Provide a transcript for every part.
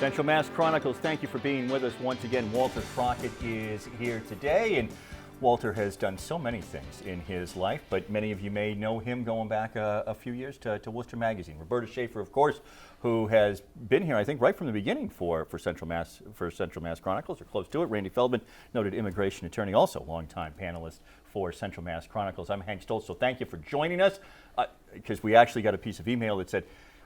Central Mass Chronicles, thank you for being with us once again. Walter Crockett is here today, and Walter has done so many things in his life, but many of you may know him going back a few years to Worcester Magazine. Roberta Schaefer, of course, who has been here, I think, right from the beginning for Central Mass Chronicles, or close to it. Randy Feldman, noted immigration attorney, also longtime panelist for Central Mass Chronicles. I'm Hank Stoltz, so thank you for joining us, because we actually got a piece of email that said,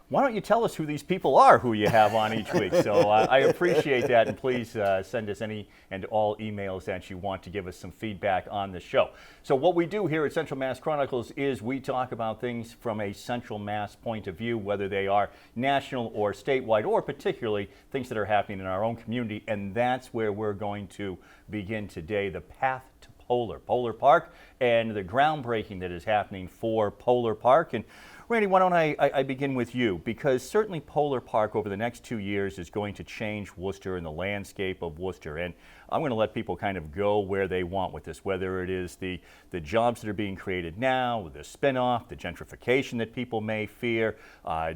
why don't you tell us who these people are who you have on each week? So I appreciate that, and please send us any and all emails that you want to give us some feedback on the show. So what we do here at Central Mass Chronicles is we talk about things from a Central Mass point of view, whether they are national or statewide, or particularly things that are happening in our own community, and that's where we're going to begin today, the path to Polar Park, and the groundbreaking that is happening for Polar Park. And Randy, why don't I begin with you, because certainly Polar Park over the next 2 years is going to change Worcester and the landscape of Worcester, and I'm going to let people kind of go where they want with this, whether it is the jobs that are being created now, the spinoff, the gentrification that people may fear,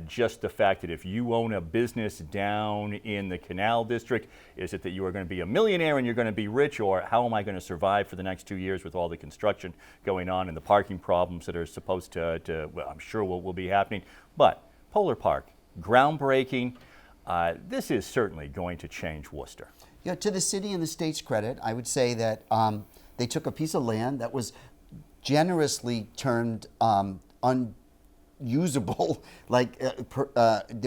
just the fact that if you own a business down in the Canal District, is it that you are going to be a millionaire and you're going to be rich, or how am I going to survive for the next 2 years with all the construction going on and the parking problems that are supposed to well, I'm sure will be happening. But Polar Park, groundbreaking, this is certainly going to change Worcester. Yeah, to the city and the state's credit, I would say that they took a piece of land that was generously turned unusable, like there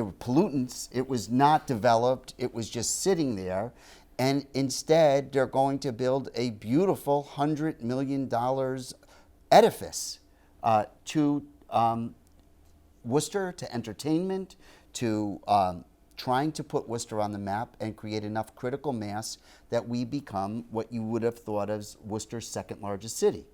were pollutants. It was not developed. It was just sitting there. And instead, they're going to build a beautiful $100 million edifice to Worcester, to entertainment, to trying to put Worcester on the map and create enough critical mass that we become what you would have thought as Worcester's second largest city.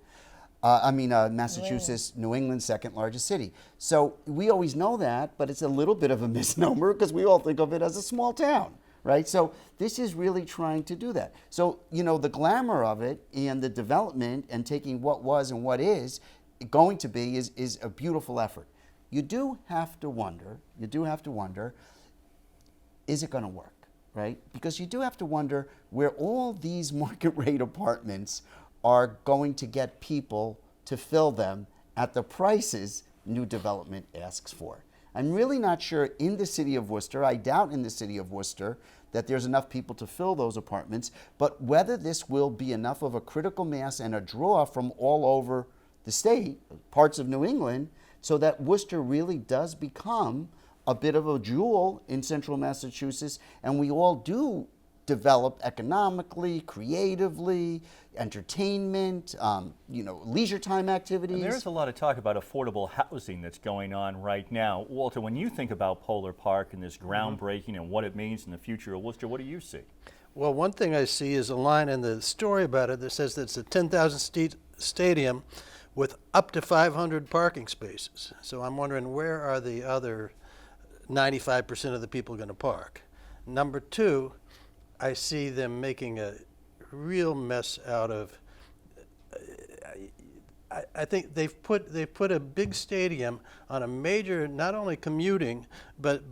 Massachusetts, New England's second largest city. So we always know that, but it's a little bit of a misnomer because we all think of it as a small town, right? So this is really trying to do that. So, you know, the glamour of it and the development and taking what was and what is going to be is a beautiful effort. You do have to wonder, is it going to work, right? Because you do have to wonder where all these market rate apartments are going to get people to fill them at the prices new development asks for. I'm really not sure in the city of Worcester, I doubt in the city of Worcester, that there's enough people to fill those apartments, but whether this will be enough of a critical mass and a draw from all over the state, parts of New England, so that Worcester really does become a bit of a jewel in central Massachusetts, and we all do develop economically, creatively, entertainment, leisure time activities. And there's a lot of talk about affordable housing that's going on right now. Walter, when you think about Polar Park and this groundbreaking and what it means in the future of Worcester, what do you see? Well, one thing I see is a line in the story about it that says that it's a 10,000-seat stadium with up to 500 parking spaces. So I'm wondering, where are the other 95% of the people going to park? Number two, I see them making a real mess out of. I think they've put a big stadium on a major, not only commuting but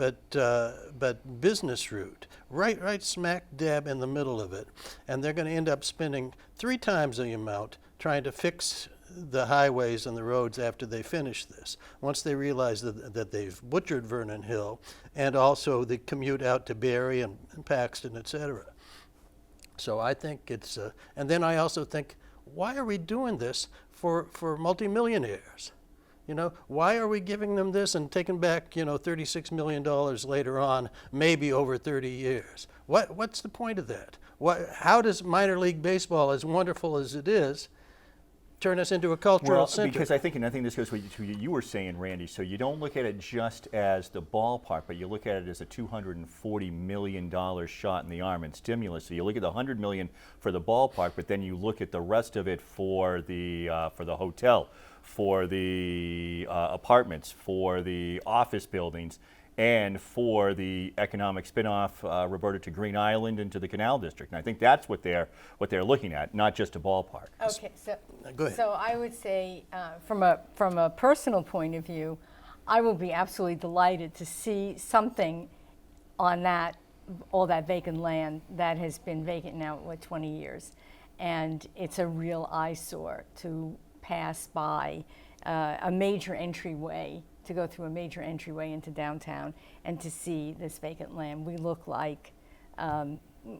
business route, right smack dab in the middle of it, and they're going to end up spending 3 times the amount trying to fix the highways and the roads after they finish this. Once they realize that they've butchered Vernon Hill, and also the commute out to Barry and Paxton, etc. So I think it's, and then I also think, why are we doing this for multimillionaires? You know, why are we giving them this and taking back, $36 million later on, maybe over 30 years? What's the point of that? How does minor league baseball, as wonderful as it is, turn us into a cultural center? Because I think this goes to what you were saying, Randy, so you don't look at it just as the ballpark, but you look at it as a $240 million shot in the arm and stimulus. So you look at the $100 million for the ballpark, but then you look at the rest of it for the hotel, for the apartments, for the office buildings, and for the economic spin-off, Roberta, to Green Island and to the Canal District. And I think that's what they're looking at, not just a ballpark. Okay, Go ahead. so I would say, from a personal point of view, I will be absolutely delighted to see something on that all that vacant land that has been vacant now, 20 years. And it's a real eyesore to pass by a major entryway, to go through a major entryway into downtown and to see this vacant land. We look like,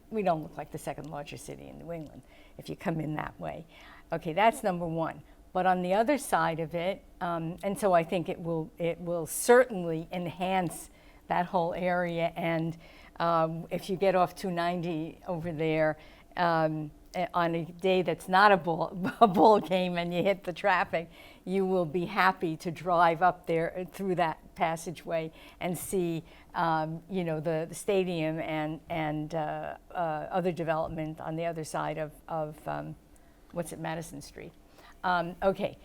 we don't look like the second largest city in New England if you come in that way. Okay, that's number one. But on the other side of it, and so I think it will certainly enhance that whole area. And if you get off 290 over there on a day that's not a ball game and you hit the traffic, you will be happy to drive up there through that passageway and see, the stadium and other development on the other side of Madison Street. Okay.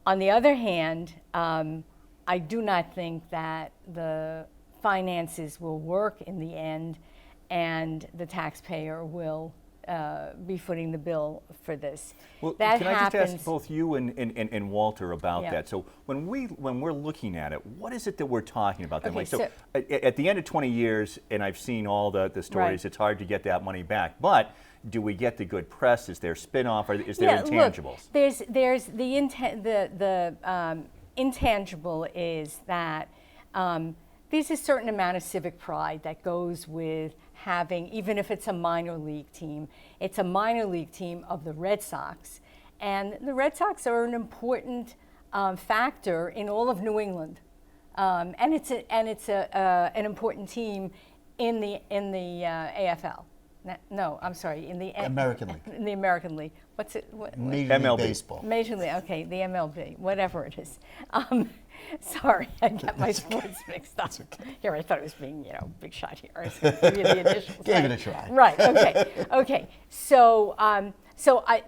On the other hand, I do not think that the finances will work in the end, and the taxpayer will be footing the bill for this. Well, that can I just happens, ask both you and Walter about Yeah. that? So when we're looking at it, what is it that we're talking about then? Okay, Like, so so- at the end of 20 years, and I've seen all the stories, Right. it's hard to get that money back. But do we get the good press? Is there spin-off? Is there yeah, intangibles? Look, there's the intangible is that there's a certain amount of civic pride that goes with having, even if it's a minor league team, it's a minor league team of the Red Sox. And the Red Sox are an important factor in all of New England. And it's an important team in the AFL. No, I'm sorry, in the American League. In the American League. What's it? Major League MLB. Baseball. Major League, okay, the MLB, whatever it is. Sorry, I got my sports mixed up. Here, I thought it was being, big shot here. I was gonna give you the initials. Gave it a try. Right, okay. So,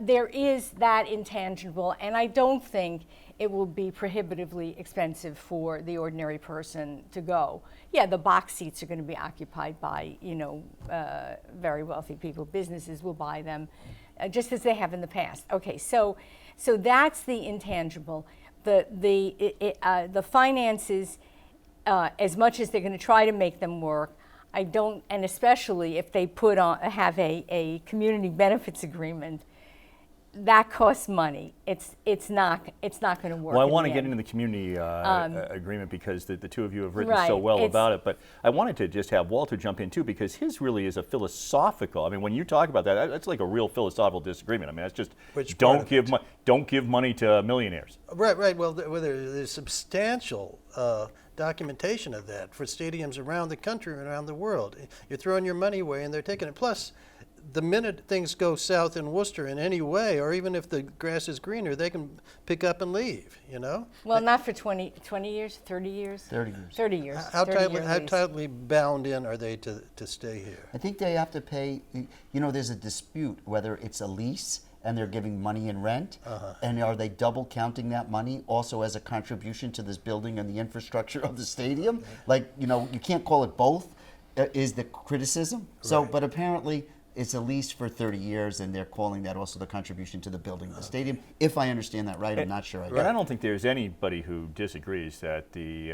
there is that intangible, and I don't think it will be prohibitively expensive for the ordinary person to go. Yeah, the box seats are going to be occupied by, very wealthy people. Businesses will buy them, just as they have in the past. Okay, so that's the intangible. The finances, as much as they're going to try to make them work, I don't, and especially if they have a community benefits agreement, that costs money. It's not going to work. Well, I in want to the get end. into the community agreement because the two of you have written Right, so well it's- about it. But I wanted to just have Walter jump in too, because his really is a philosophical. I mean, when you talk about that, that's like a real philosophical disagreement. I mean, that's just Which part don't of give money to millionaires. Right. Well, there's substantial documentation of that for stadiums around the country and around the world. You're throwing your money away, and they're taking it. Plus, the minute things go south in Worcester in any way, or even if the grass is greener, they can pick up and leave. Well, not for 20 years, 30 years? 30 years. 30 years. How 30-year lease. tightly bound in are they to stay here? I think they have to pay, there's a dispute whether it's a lease and they're giving money in rent, and are they double counting that money also as a contribution to this building and the infrastructure of the stadium? Like, you can't call it both, is the criticism. So, but apparently it's a lease for 30 years, and they're calling that also the contribution to the building of the stadium. If I understand that right, I'm not sure I do. And I don't think there's anybody who disagrees that the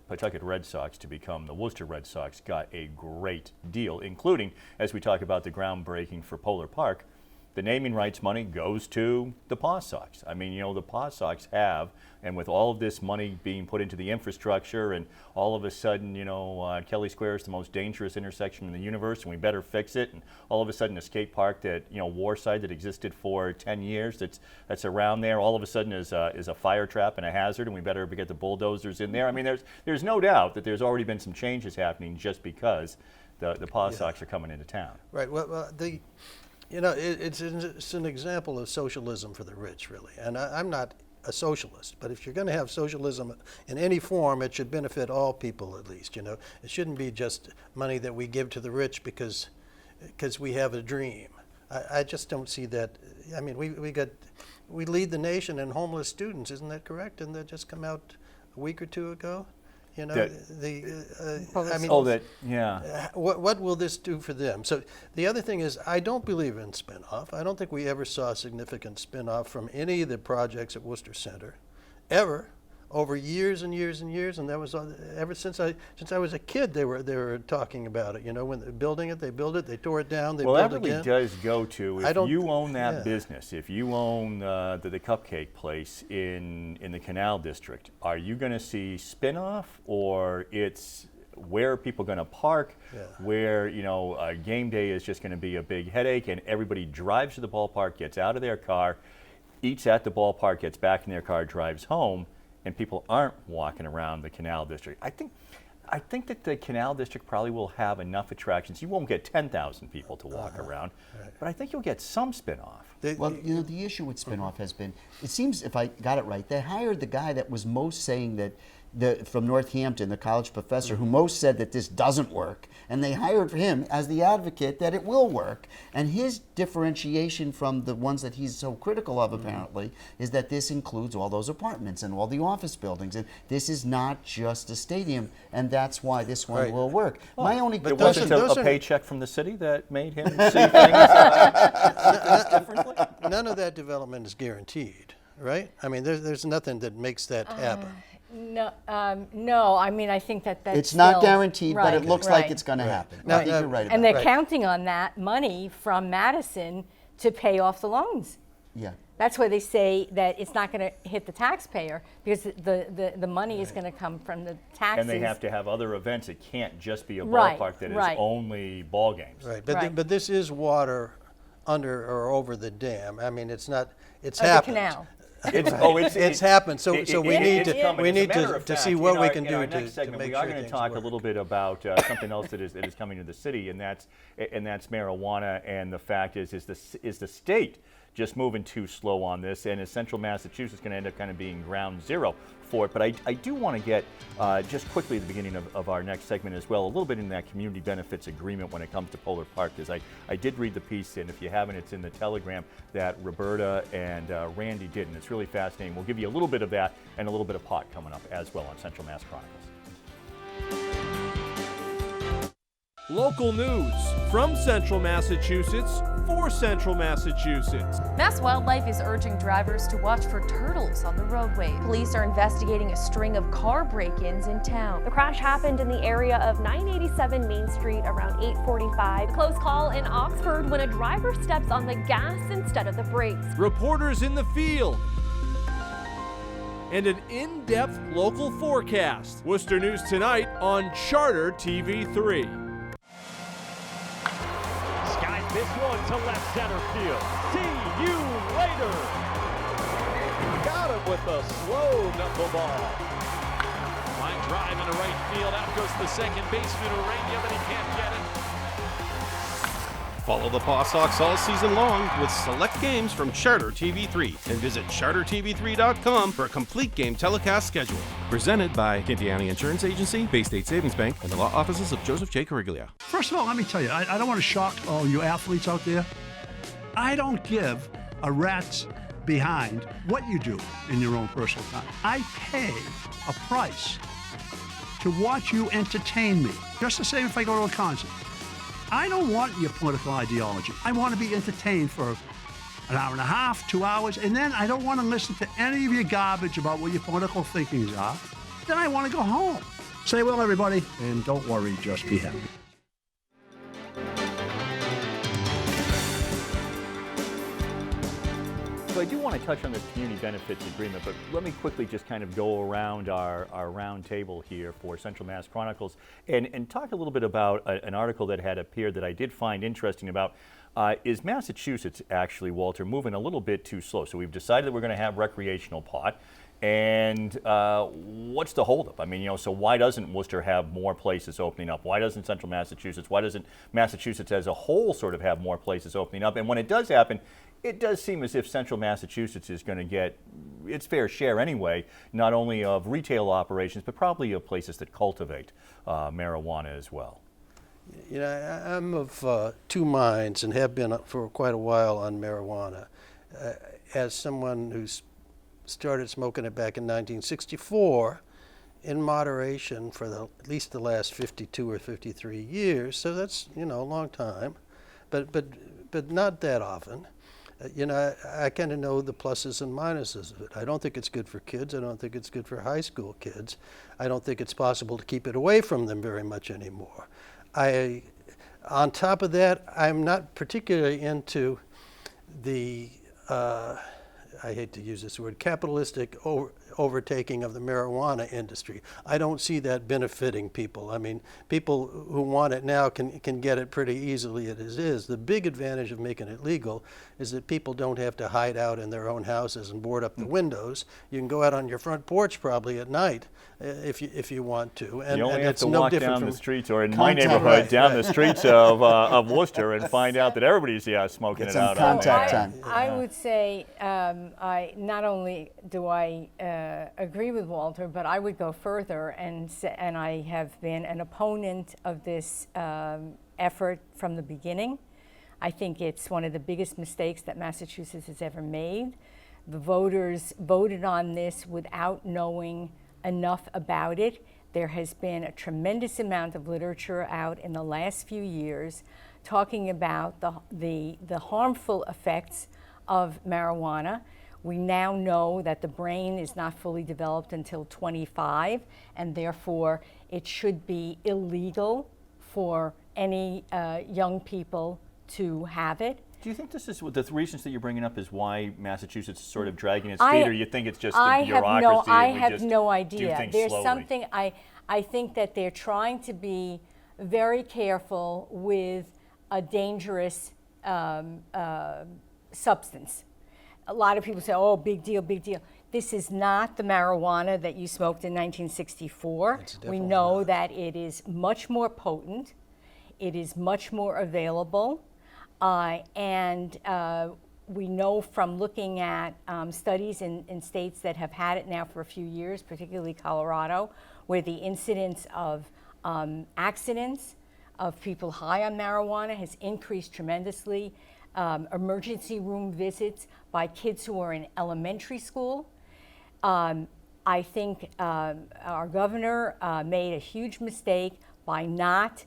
Pawtucket Red Sox to become the Worcester Red Sox got a great deal, including, as we talk about the groundbreaking for Polar Park, the naming rights money goes to the Paw Sox. I mean, the Paw Sox have, and with all of this money being put into the infrastructure, and all of a sudden, Kelly Square is the most dangerous intersection in the universe, and we better fix it. And all of a sudden, a skate park that, Warside that existed for 10 years, that's around there, all of a sudden is a fire trap and a hazard, and we better get the bulldozers in there. I mean, there's no doubt that there's already been some changes happening just because the Paw Sox are coming into town. Right. Well, it's an example of socialism for the rich, really. And I'm not a socialist, but if you're going to have socialism in any form, it should benefit all people at least. It shouldn't be just money that we give to the rich because we have a dream. I just don't see that. I mean, we lead the nation in homeless students, isn't that correct? Didn't that just come out a week or two ago? What will this do for them? So the other thing is, I don't believe in spin-off. I don't think we ever saw a significant spin-off from any of the projects at Worcester Center, ever. over years and years and years, and that was ever since I was a kid. They were talking about it. You know, when they're building it, they build it, they tore it down, they well, build that it really again. does go to if you own that yeah. business, if you own the cupcake place in the Canal District, are you going to see spin-off, or it's where are people going to park? Yeah. Where game day is just going to be a big headache, and everybody drives to the ballpark, gets out of their car, eats at the ballpark, gets back in their car, drives home, and people aren't walking around the Canal District. I think that the Canal District probably will have enough attractions. You won't get 10,000 people to walk around, but I think you'll get some spin-off. Well, the issue with spin-off has been, it seems, if I got it right, they hired the guy that was most saying that, from Northampton, the college professor, who most said that this doesn't work, and they hired him as the advocate that it will work. And his differentiation from the ones that he's so critical of, apparently, is that this includes all those apartments and all the office buildings, and this is not just a stadium, and that's why this one will work. My only It question, wasn't a paycheck from the city that made him see things differently? None of that development is guaranteed, right? I mean, there's nothing that makes that happen. No, no. I mean, I think that's it's not still- guaranteed, but it right, looks right. like it's going to happen. Now- I think you're right about And they're that. counting on that money from Madison to pay off the loans. Yeah. That's why they say that it's not going to hit the taxpayer, because the money is going to come from the taxes. And they have to have other events. It can't just be a Right, ballpark that is right. only ball games. Right, but Right. but this is water under or over the dam. I mean, it's not. It's Of the happened. canal. It's happened. So we need it's coming. As a matter of to fact, see what in we our- can in do our to next segment, make we sure are going to things talk work. a little bit about something else that is coming to the city, and that's marijuana. And the fact is the state just moving too slow on this, and is Central Massachusetts going to end up kind of being ground zero for it? But I do want to get just quickly at the beginning of our next segment as well, a little bit in that community benefits agreement when it comes to Polar Park, because I did read the piece, and if you haven't, it's in the Telegram that Roberta and Randy did, and it's really fascinating. We'll give you a little bit of that and a little bit of pot coming up as well on Central Mass Chronicles. Local news from Central Massachusetts for Central Massachusetts. Mass Wildlife is urging drivers to watch for turtles on the roadway. Police are investigating a string of car break-ins in town. The crash happened in the area of 987 Main Street around 8:45. Close call in Oxford when a driver steps on the gas instead of the brakes. Reporters in the field. And an in-depth local forecast. Worcester News tonight on Charter TV3. This one to left center field. See you later. Got him with a slow knuckleball. Line drive into right field. Out goes the second baseman Urania, but he can't get it. Follow the Paw Sox all season long with select games from Charter TV3 and visit chartertv3.com for a complete game telecast schedule. Presented by Candiani Insurance Agency, Bay State Savings Bank, and the law offices of Joseph J. Corriglia. First of all, let me tell you, I don't want to shock all you athletes out there. I don't give a rat's behind what you do in your own personal time. I pay a price to watch you entertain me. Just the same if I go to a concert. I don't want your political ideology. I want to be entertained for an hour and a half, 2 hours, and then I don't want to listen to any of your garbage about what your political thinkings are. Then I want to go home. Say well, everybody, and don't worry, just be happy. So I do want to touch on this community benefits agreement, but let me quickly just kind of go around our round table here for Central Mass Chronicles and talk a little bit about an article that had appeared that I did find interesting about is Massachusetts actually, Walter, moving a little bit too slow. So we've decided that we're going to have recreational pot. And what's the holdup? I mean, so why doesn't Worcester have more places opening up? Why doesn't Central Massachusetts? Why doesn't Massachusetts as a whole sort of have more places opening up? And when it does happen, it does seem as if Central Massachusetts is going to get its fair share anyway, not only of retail operations, but probably of places that cultivate marijuana as well. You know, I'm of two minds and have been for quite a while on marijuana. As someone who's started smoking it back in 1964 in moderation for at least the last 52 or 53 years, so that's, a long time, but not that often. I kind of know the pluses and minuses of it. I don't think it's good for kids. I don't think it's good for high school kids. I don't think it's possible to keep it away from them very much anymore. On top of that, I'm not particularly into the, I hate to use this word, capitalistic overtaking of the marijuana industry. I don't see that benefiting people. I mean, people who want it now can get it pretty easily as is. The big advantage of making it legal is that people don't have to hide out in their own houses and board up the windows. You can go out on your front porch probably at night if you want to. And, you only have it's to no walk different down from the streets, or in my neighborhood, down the streets of Worcester, and find out that everybody's smoking it out. Contact time. I would say, I not only do I agree with Walter, but I would go further and I have been an opponent of this effort from the beginning. I think it's one of the biggest mistakes that Massachusetts has ever made. The voters voted on this without knowing enough about it. There has been a tremendous amount of literature out in the last few years talking about the harmful effects of marijuana. We now know that the brain is not fully developed until 25, and therefore it should be illegal for any young people to have it. Do you think this is the reasons that you're bringing up is why Massachusetts is sort of dragging its feet, or you think it's just the bureaucracy? I have no idea. Do things There's slowly? something, I think that they're trying to be very careful with a dangerous substance. A lot of people say, oh, big deal, big deal. This is not the marijuana that you smoked in 1964. We know that it is much more potent. It is much more available. And we know from looking at studies in states that have had it now for a few years, particularly Colorado, where the incidence of accidents of people high on marijuana has increased tremendously. Emergency room visits by kids who are in elementary school. I think our governor made a huge mistake by not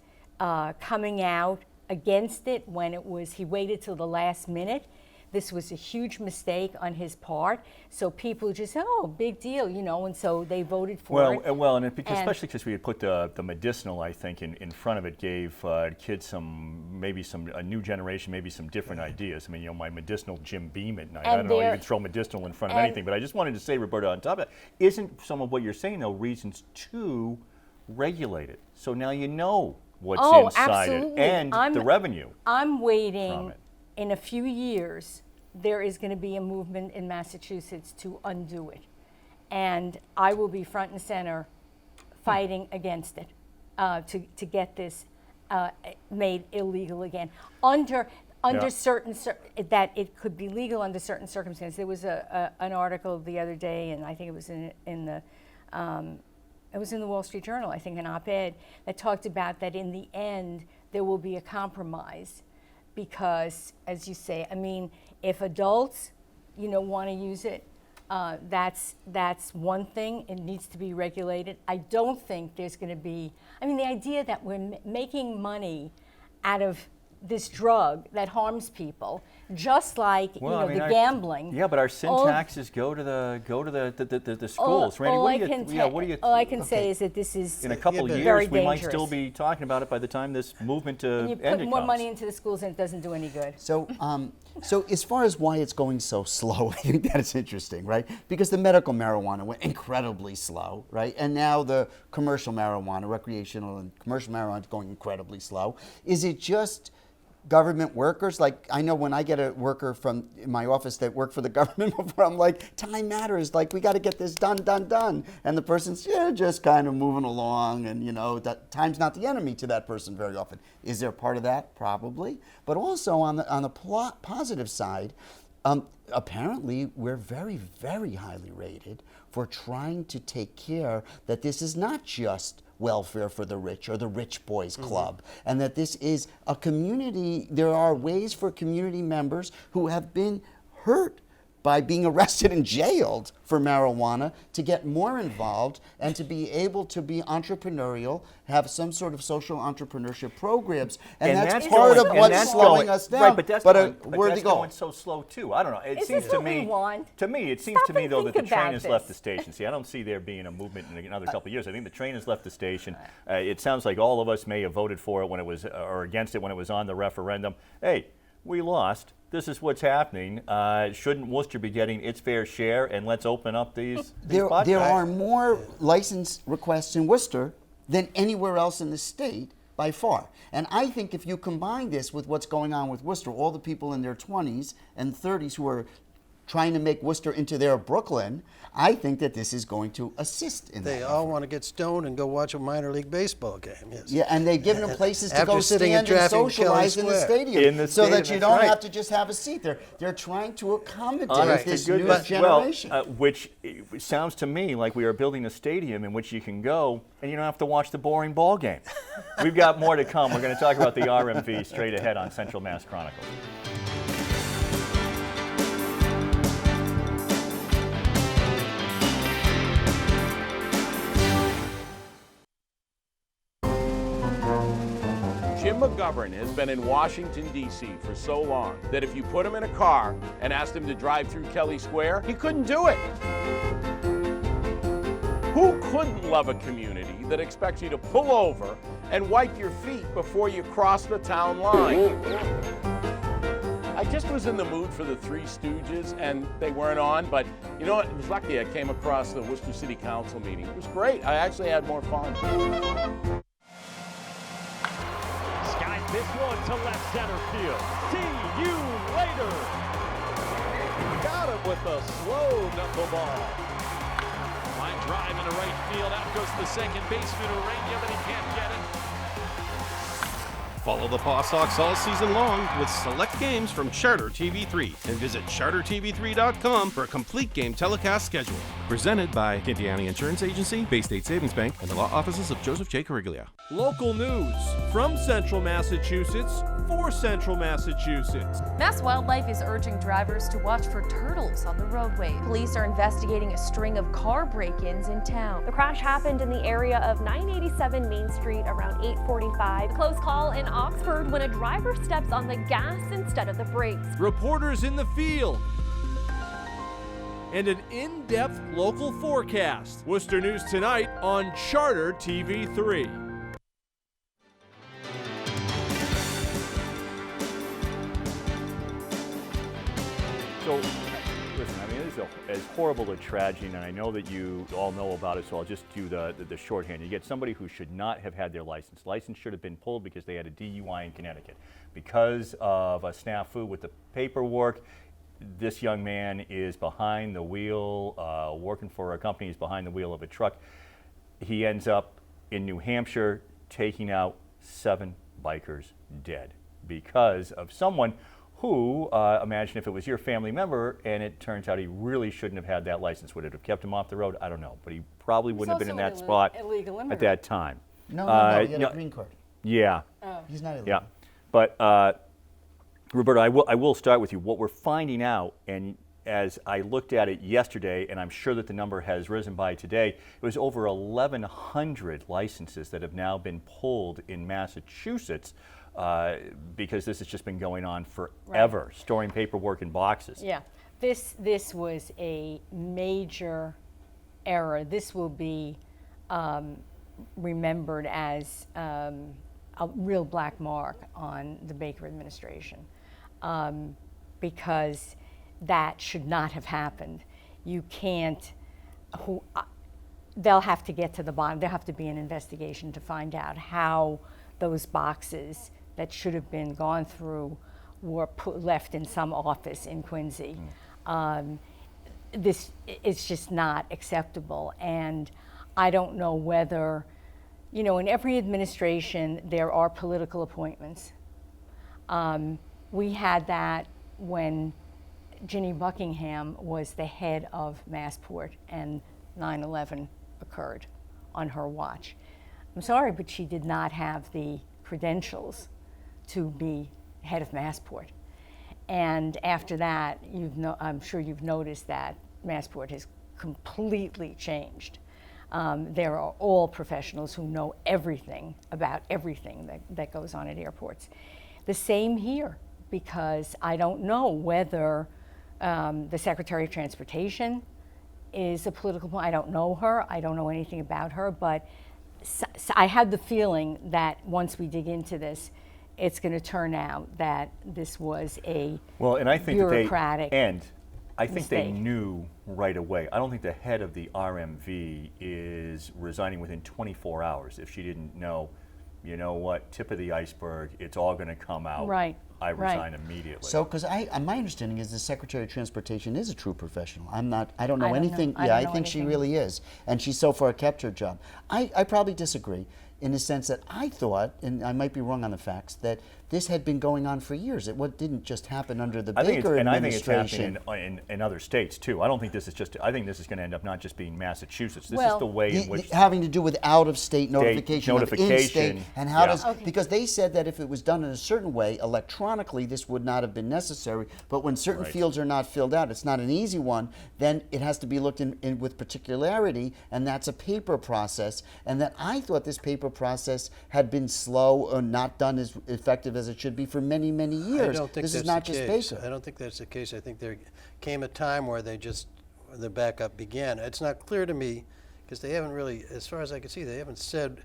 coming out against it when he waited till the last minute. This was a huge mistake on his part. So people just said, oh, big deal, and so they voted for it. Well, especially because we had put the medicinal, I think, in front of it, gave kids a new generation, maybe some different ideas. I mean, my medicinal Jim Beam at night. I don't know, you could throw medicinal in front of anything, but I just wanted to say, Roberta, on top of that, isn't some of what you're saying, though, reasons to regulate it? So now you know what's inside absolutely. it and the revenue. I'm waiting. In a few years, there is going to be a movement in Massachusetts to undo it. And I will be front and center fighting against it to get this made illegal again. Under certain, that it could be legal under certain circumstances. There was an article the other day, and I think it was in the Wall Street Journal, I think an op-ed, that talked about that in the end, there will be a compromise. Because, as you say, I mean, if adults, want to use it, that's one thing. It needs to be regulated. I don't think there's going to be. I mean, the idea that we're making money out of this drug that harms people, just like the gambling. Yeah, but our sin taxes go to the schools. Randy, all I can say is that this is in a couple of years we might still be talking about it by the time this movement to end it comes. You put more money into the schools and it doesn't do any good. So, so as far as why it's going so slow, I think that's interesting, right? Because the medical marijuana went incredibly slow, right? And now the commercial marijuana, recreational and commercial marijuana, is going incredibly slow. Is it just government workers? Like, I know when I get a worker from my office that work for the government before, I'm like, time matters, like we got to get this done. And the person's just kind of moving along, and that time's not the enemy to that person very often. Is there part of that? Probably. But also on the positive side, apparently we're very, very highly rated for trying to take care that this is not just welfare for the rich or the rich boys club, and that this is a community. There are ways for community members who have been hurt by being arrested and jailed for marijuana to get more involved and to be able to be entrepreneurial, have some sort of social entrepreneurship programs. And that's part of what's slowing us down. Right, but that's where to go? going so slow too. I don't know. It Is seems this to what we me, want? it seems to me though that the think train about has this. left the station. See, I don't see there being a movement in another couple of years. I think the train has left the station. It sounds like all of us may have voted for it when it was, or against it when it was on the referendum. Hey, we lost. This is what's happening. Shouldn't Worcester be getting its fair share? And let's open up these podcasts. There are more license requests in Worcester than anywhere else in the state by far. And I think if you combine this with what's going on with Worcester, all the people in their 20s and 30s who are trying to make Worcester into their Brooklyn, I think that this is going to assist in that. They all want to get stoned and go watch a minor league baseball game. Yes. Yeah, and they've given them places to After go sitting in stand and traffic in socialize in the Kelly stadium, so that you that's don't right. have to just have a seat there. They're trying to accommodate Honest to this new goodness. generation. Well, which sounds to me like we are building a stadium in which you can go and you don't have to watch the boring ball game. We've got more to come. We're going to talk about the RMV straight ahead on Central Mass Chronicles. Jim McGovern has been in Washington, D.C. for so long that if you put him in a car and asked him to drive through Kelly Square, he couldn't do it. Who couldn't love a community that expects you to pull over and wipe your feet before you cross the town line? I just was in the mood for the Three Stooges, and they weren't on, but you know what? I was lucky I came across the Worcester City Council meeting. It was great. I actually had more fun. This one to left center field. See you later. Got him with a slow knuckleball. Line drive into right field. Out goes the second baseman Urania, but he can't get it. Follow the Paw Sox all season long with select games from Charter TV3 and visit chartertv3.com for a complete game telecast schedule. Presented by Candiani Insurance Agency, Bay State Savings Bank, and the law offices of Joseph J. Cariglia. Local news from Central Massachusetts for Central Massachusetts. Mass Wildlife is urging drivers to watch for turtles on the roadway. Police are investigating a string of car break-ins in town. The crash happened in the area of 987 Main Street around 8:45. Close call in Oxford when a driver steps on the gas instead of the brakes. Reporters in the field. And an in-depth local forecast. Worcester News Tonight on Charter TV3. So, listen, I mean, this is as horrible a tragedy, and I know that you all know about it, so I'll just do the shorthand. You get somebody who should not have had their license. License should have been pulled because they had a DUI in Connecticut. Because of a snafu with the paperwork, this young man is behind the wheel, working for a company. He's behind the wheel of a truck. He ends up in New Hampshire taking out 7 bikers dead because of someone who, imagine if it was your family member and it turns out he really shouldn't have had that license. Would it have kept him off the road? I don't know, but he probably wouldn't have been in that spot at that time. No, he had a green card. Yeah. Oh. He's not illegal. Yeah. But Roberta, I will start with you. What we're finding out, and as I looked at it yesterday, and I'm sure that the number has risen by today, it was over 1,100 licenses that have now been pulled in Massachusetts because this has just been going on forever, storing paperwork in boxes. Yeah, this was a major error. This will be remembered as a real black mark on the Baker administration because that should not have happened. You can't, they'll have to get to the bottom. There'll have to be an investigation to find out how those boxes that should have been gone through were left in some office in Quincy. This is just not acceptable. And I don't know whether, you know, in every administration there are political appointments. We had that when Ginny Buckingham was the head of Massport and 9/11 occurred on her watch. I'm sorry, but she did not have the credentials to be head of Massport. And after that, I'm sure you've noticed that Massport has completely changed. There are all professionals who know everything about everything that goes on at airports. The same here, because I don't know whether the Secretary of Transportation is a political point. I don't know her. I don't know anything about her, but I have the feeling that once we dig into this, it's going to turn out that this was a bureaucratic I think mistake. they knew right away. I don't think the head of the RMV is resigning within 24 hours if she didn't know, you know what, tip of the iceberg, it's all going to come out. Right. I resign immediately. So, because my understanding is the Secretary of Transportation is a true professional. I don't know anything. I think she really is. And she so far kept her job. I probably disagree in the sense that I thought, and I might be wrong on the facts, that this had been going on for years. It didn't just happen under the Baker administration. And I think it's happening in other states too. I don't think this is just, I think this is going to end up not just being Massachusetts. This is the way in which... having to do with out-of-state notification, of in-state, and how does... Okay. Because they said that if it was done in a certain way, electronically, this would not have been necessary. But when certain fields are not filled out, it's not an easy one, then it has to be looked in with particularity, and that's a paper process. And that I thought this paper process had been slow or not done as effective as it should be for many, many years. I don't think this that's is not the just case. Baker. I don't think that's the case. I think there came a time where the backup began. It's not clear to me, because they haven't really, as far as I can see, they haven't said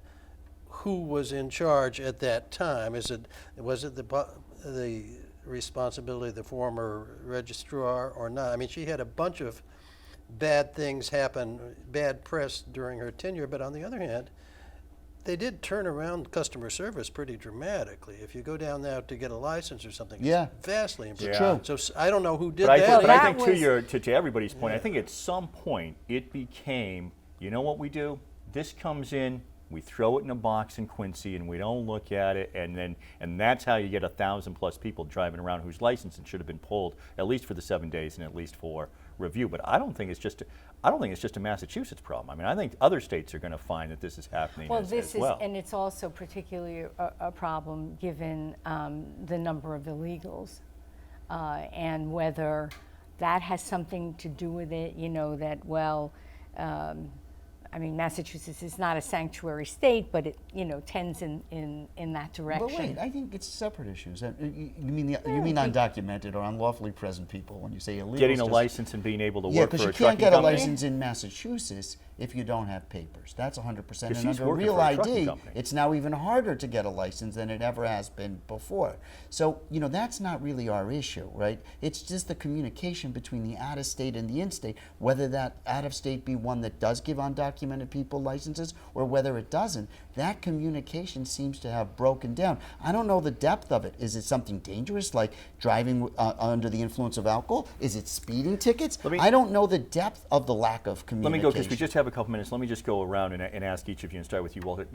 who was in charge at that time. Was it the responsibility of the former registrar or not? I mean, she had a bunch of bad things happen, bad press during her tenure, but on the other hand, they did turn around customer service pretty dramatically. If you go down now to get a license or something, it's vastly improved. True. So I don't know who did that. But I think to everybody's point, I think at some point it became, you know what we do? This comes in, we throw it in a box in Quincy, and we don't look at it, and that's how you get 1,000+ people driving around whose license should have been pulled at least for the 7 days and at least for review. But I don't think it's just a Massachusetts problem. I mean, I think other states are going to find that this is happening as well. And it's also particularly a problem given the number of illegals and whether that has something to do with it. You know that I mean, Massachusetts is not a sanctuary state, but it tends in that direction. But wait, I think it's separate issues. You mean undocumented or unlawfully present people when you say illegal? Getting a license and being able to work for a trucking company? Yeah, because you can't get a license in Massachusetts if you don't have papers. That's 100%. And under Real ID, it's now even harder to get a license than it ever has been before. So, that's not really our issue, right? It's just the communication between the out-of-state and the in-state, whether that out-of-state be one that does give undocumented people licenses or whether it doesn't. That communication seems to have broken down. I don't know the depth of it. Is it something dangerous, like driving under the influence of alcohol? Is it speeding tickets? I don't know the depth of the lack of communication. Let me go, because we just have a couple minutes. Let me just go around and ask each of you, and start with you, Walter.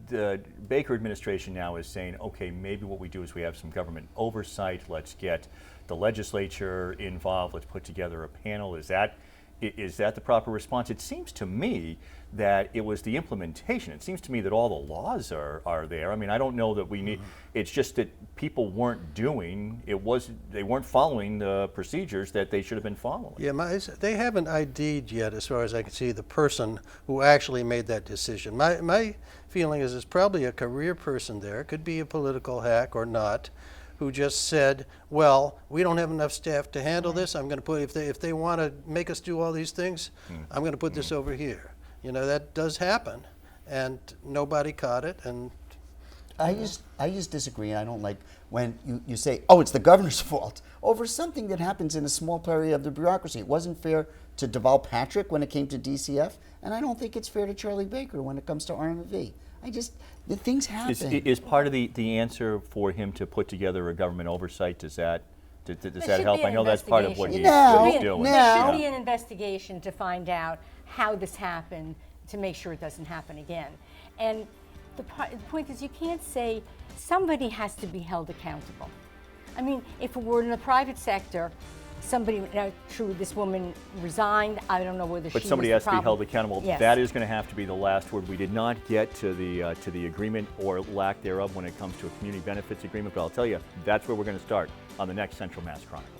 The Baker administration now is saying, okay, maybe what we do is we have some government oversight. Let's get the legislature involved. Let's put together a panel. Is that the proper response? It seems to me that it was the implementation. It seems to me that all the laws are there. I mean, I don't know that we need, it's just that people weren't doing, they weren't following the procedures that they should have been following. Yeah, they haven't ID'd yet, as far as I can see, the person who actually made that decision. My feeling is it's probably a career person there, could be a political hack or not, who just said, well, we don't have enough staff to handle this. I'm going to put, if they want to make us do all these things, I'm going to put this over here. That does happen, and nobody caught it. And I just disagree. I don't like when you say, oh, it's the governor's fault over something that happens in a small area of the bureaucracy. It wasn't fair to Deval Patrick when it came to DCF, and I don't think it's fair to Charlie Baker when it comes to RMV. The things happen. Is part of the answer for him to put together a government oversight? Does that help? I know that's part of what he's doing. There should be an investigation to find out how this happened, to make sure it doesn't happen again. And the point is, you can't say somebody has to be held accountable. I mean, if it were in the private sector, somebody, now true, this woman resigned. I don't know whether But she somebody was has the to be problem. held accountable. Yes. That is going to have to be the last word. We did not get to the agreement or lack thereof when it comes to a community benefits agreement, but I'll tell you, that's where we're going to start on the next Central Mass Chronicles.